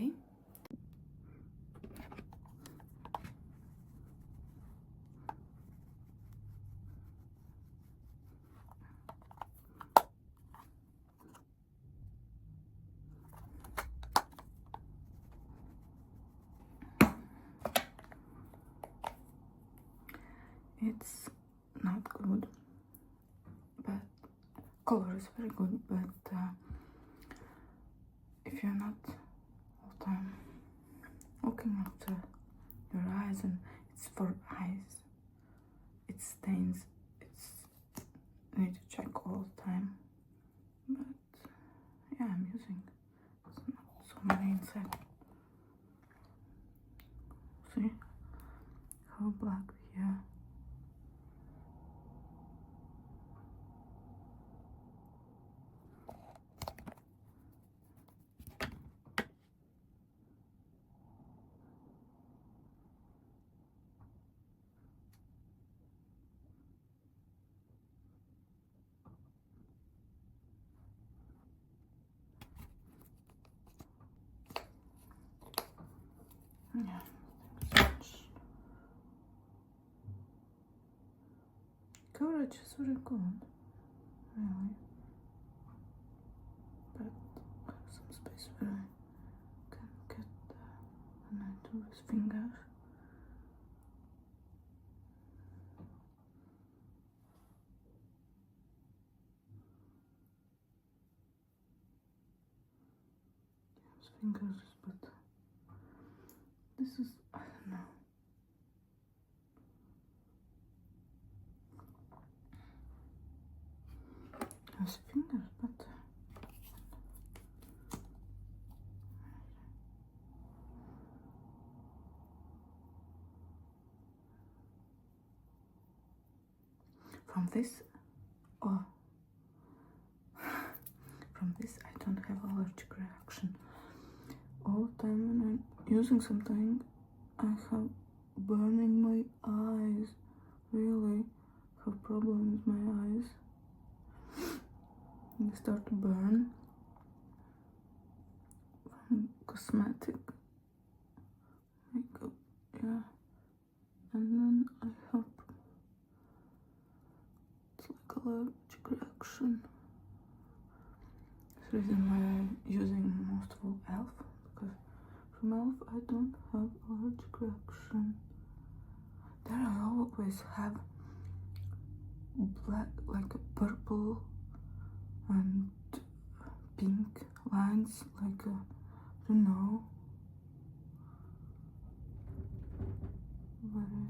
today. It's not good, but color is very good, but if you're not all the time looking after your eyes, and it's for eyes, it stains, you need to check all the time. But yeah, I'm using, it's not so many inside. See how black here. Yeah, coverage is very good, really, but I have some space where I can get when I do with fingers. Use fingers, but this is, I don't know. Use fingers, but from this, oh, from this I don't have allergic reaction. All the time when I'm using something, I have burning my eyes. Really have problem with my eyes. They start to burn from cosmetic makeup, yeah. And then I have, it's like allergic reaction. That's the reason why I'm using most of all e.l.f. because from e.l.f. I don't have allergic reaction. There I always have black, like a purple and pink lines, like a, I don't know, very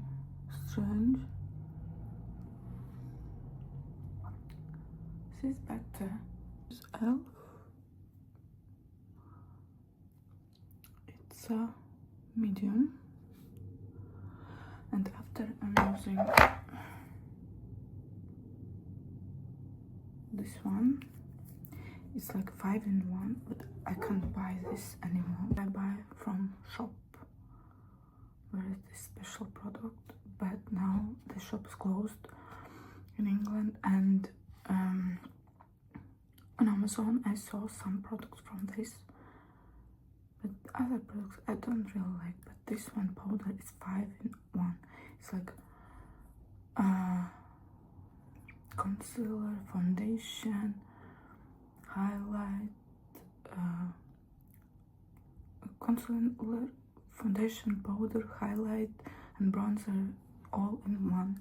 strange. This is better. This e.l.f. It's a medium, and after I'm using this one, it's like 5-in-1, but I can't buy this anymore. I buy from shop where it's this special product, but now the shop is closed in England, and on Amazon I saw some products from this, but other products I don't really like. But this one powder is 5-in-1. It's like concealer, foundation, highlight, concealer, foundation, powder, highlight, and bronzer all in one.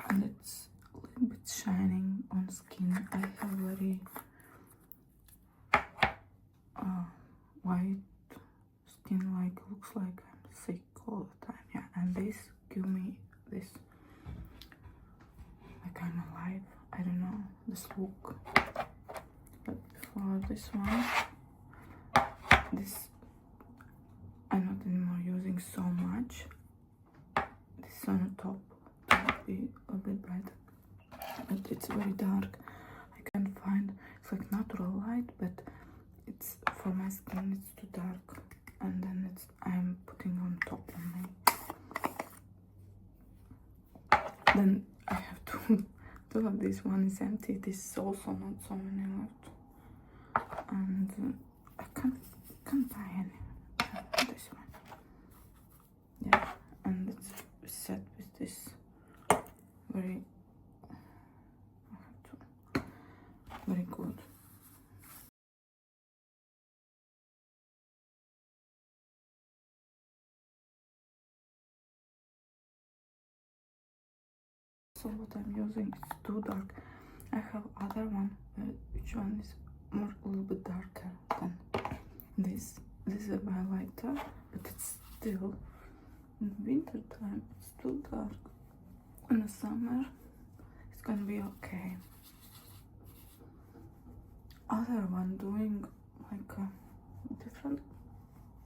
And it's a little bit shining on skin. I have very white skin, like looks like I'm sick all the time. Yeah, and this give me this, like I'm alive. I don't know, this look. But before this one, this I'm not anymore using so much. This on the top to be a bit brighter, but it's very dark. I can't find, it's like natural light, but it's for my skin, it's too dark. And then I'm putting on top only. Then I have two of this. One is empty. This is also not so many left, and I can't can't buy any. This one. Yeah, and it's set with this very very good. So what I'm using is too dark. I have other one, which one is more a little bit darker than this. This is a highlighter, but it's still in winter time. It's too dark. In the summer, it's gonna be okay. Other one doing like a different,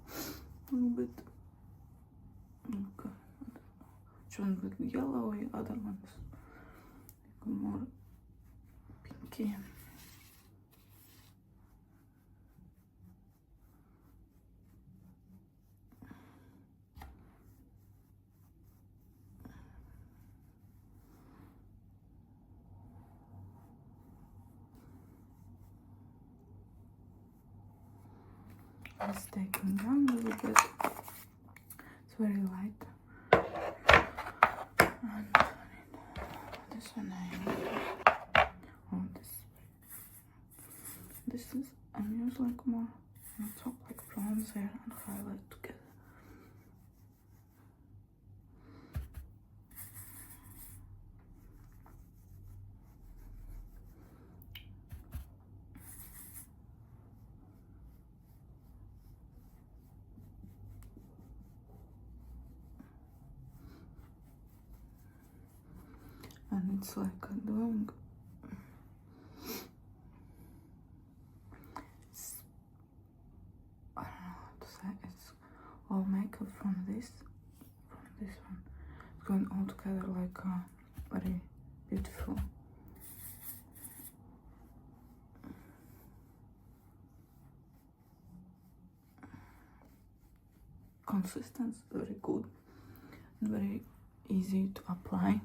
a little bit. Like, which one with yellowy, other ones like more pinky. It's taking down a little bit. It's very light. And this one oh, this is I'm using like more on top, like bronzer and highlight together. And it's like doing I don't know how to say, it's all makeup from this one. It's going all together like very beautiful. Consistency very good and very easy to apply,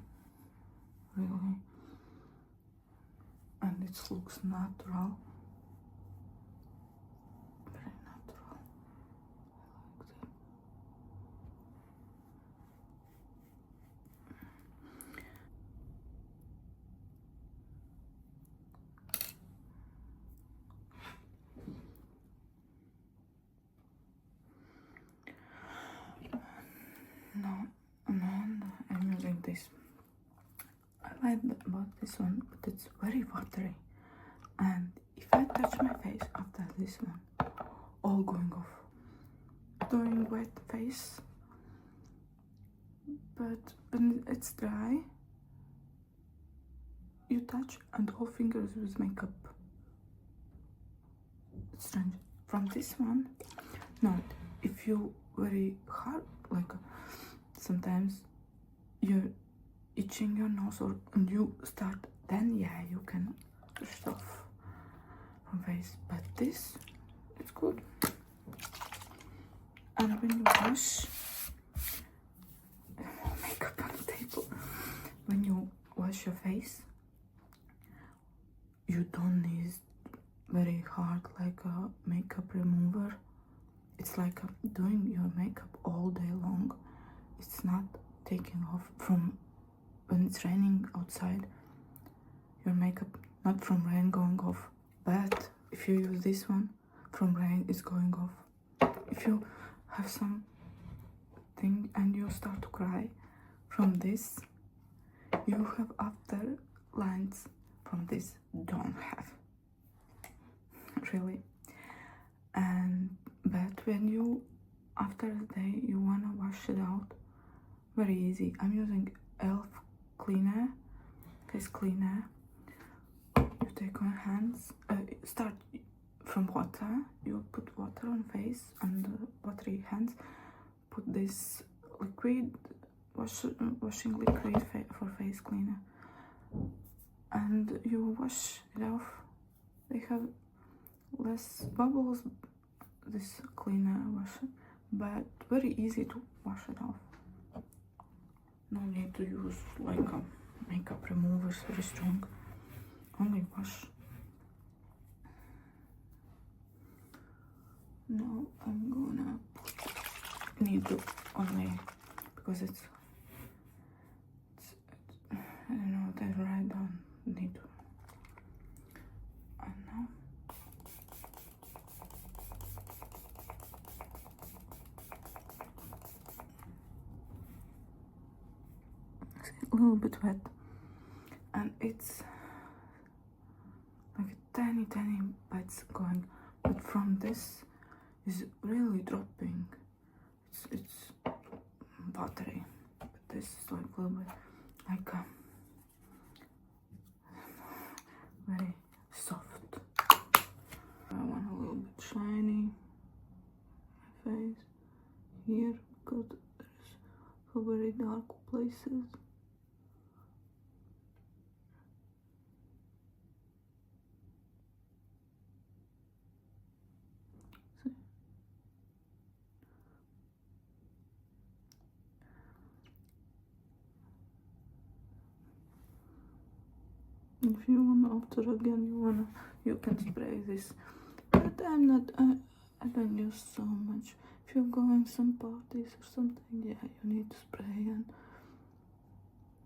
really, and it looks natural, very natural. I like that. No, and I'm using this. I like about this one, but it's very watery. And if I touch my face after this one, all going off. Doing wet face, but when it's dry, you touch and all fingers with makeup. It's strange. From this one, no, if you very hard, like sometimes you're itching your nose or you start, then yeah, you can brush it off from face. But this, it's good. And when you wash, makeup on the table, when you wash your face, you don't need very hard like a makeup remover. It's like doing your makeup all day long. It's not taking off from when it's raining outside. Your makeup not from rain going off, but if you use this one, from rain it's going off. If you have something and you start to cry from this, you have after lines from this. Don't have, really. And but when you after the day you wanna wash it out, very easy. I'm using elf cleaner, face cleaner. You take on hands, start from water, you put water on face and watery hands, put this liquid, washing liquid for face cleaner, and you wash it off. They have less bubbles, this cleaner wash, but very easy to wash it off. No need to use like a makeup remover very strong, only wash. Now I'm gonna need to only because it's I don't know what I write down. Need to. And now a little bit wet, and it's like tiny bites going, but from this is really dropping. It's buttery, but this is like a little bit like very soft. I want a little bit shiny my face here because there's so very dark places. See? If you want after again, you can spray this, but I'm not. I don't use so much. If you're going some parties or something, yeah, you need to spray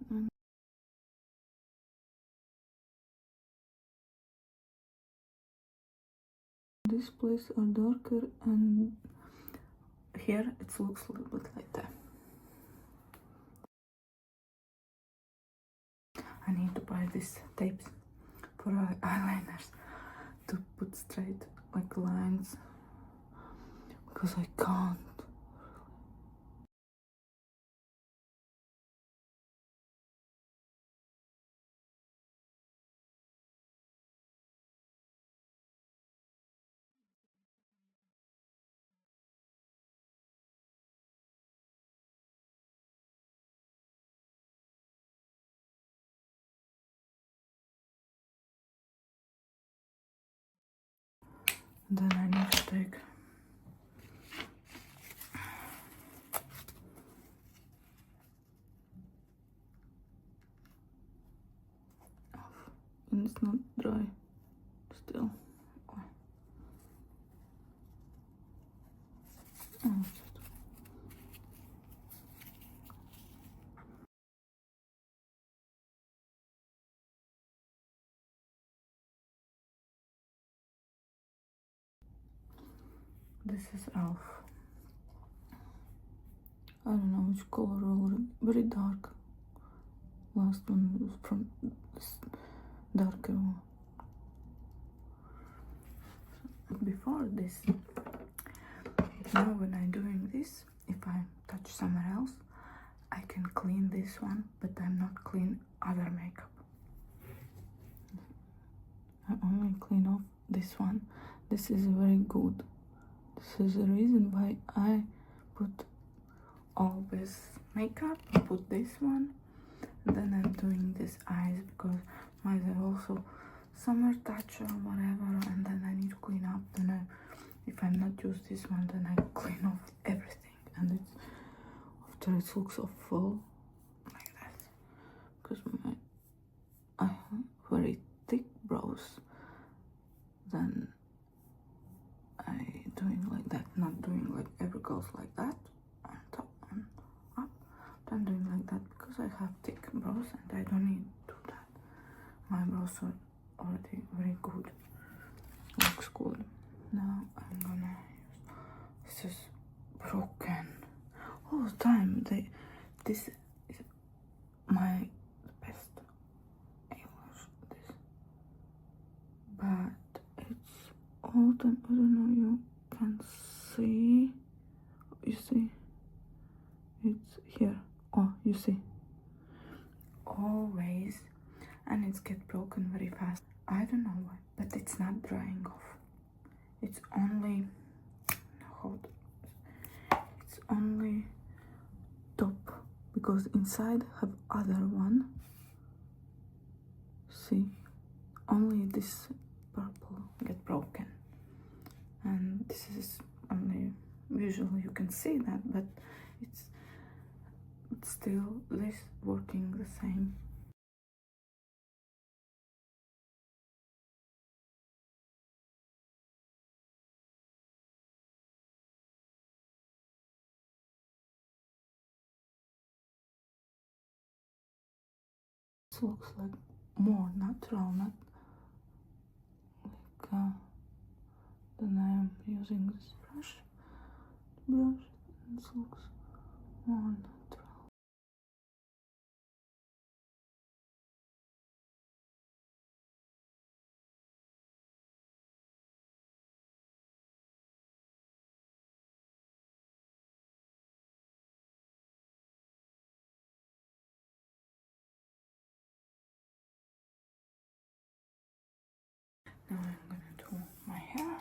and these places are darker, and here it looks a little bit like that. I need to buy these tapes for eyeliners to put straight like lines because I can't. Then I need to take off, and it's not dry still. Oh, this is Elf. I don't know which color already. Very dark. Last one was from this darker one. Before this, now when I'm doing this, if I touch somewhere else, I can clean this one, but I'm not clean other makeup. I only clean off this one. This is very good. This is the reason why I put all this makeup, put this one, and then I'm doing this eyes because mine are also summer touch or whatever, and then I need to clean up. Then if I'm not use this one, then I clean off everything, and it's after it looks so full like that because I have very thick brows. Then I doing like that, not doing like every girl's like that on top on up. I'm doing like that because I have thick brows and I don't need to do that. My brows are already very good, looks good. Now I'm gonna use, this is broken all the time. This is my best English, this, but it's all the time. I don't know, you can see, you see, it's here. Oh, you see, always, and it's get broken very fast. I don't know why, but it's not drying off. It's only it's only top because inside have other one. See, only this purple get broken, and this is only usually you can see that, but it's still this working the same. this looks like more natural, not like then I am using this brush, and this looks more natural. Now I'm gonna do my hair.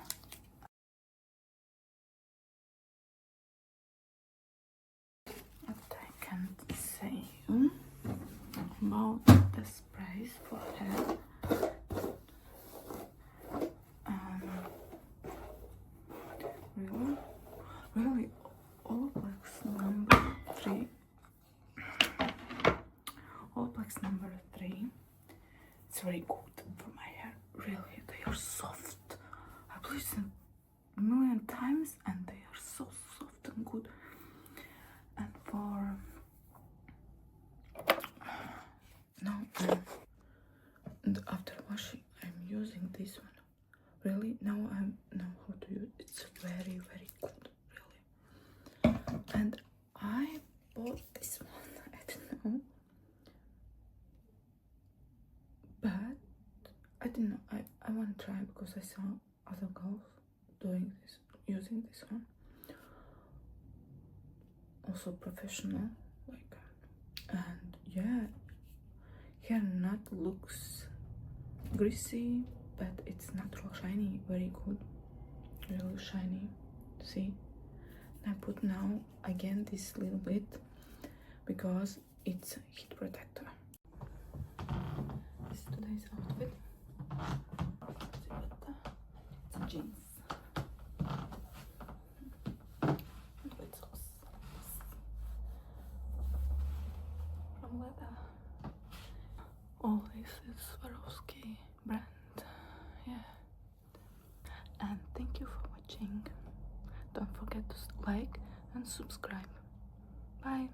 What I can say about the sprays for hair. Really, Olaplex number 3. Olaplex number 3. It's very good for my hair. Really, they are soft. I've used them a million times and they are so soft and good. And for now, and after washing, I'm using this one. Really, now I know how to use it. It's very, very good, really. And I bought this one, I don't know, but I didn't know. I want to try because I saw other girls doing this, using this one. Also professional, like, and yeah, hair not looks greasy, but it's natural shiny, very good, really shiny. See, I put now again this little bit because it's heat protector. This is today's outfit. It's jeans with socks from leather. All this is Swarovski brand. Yeah. And thank you for watching. Don't forget to like and subscribe. Bye.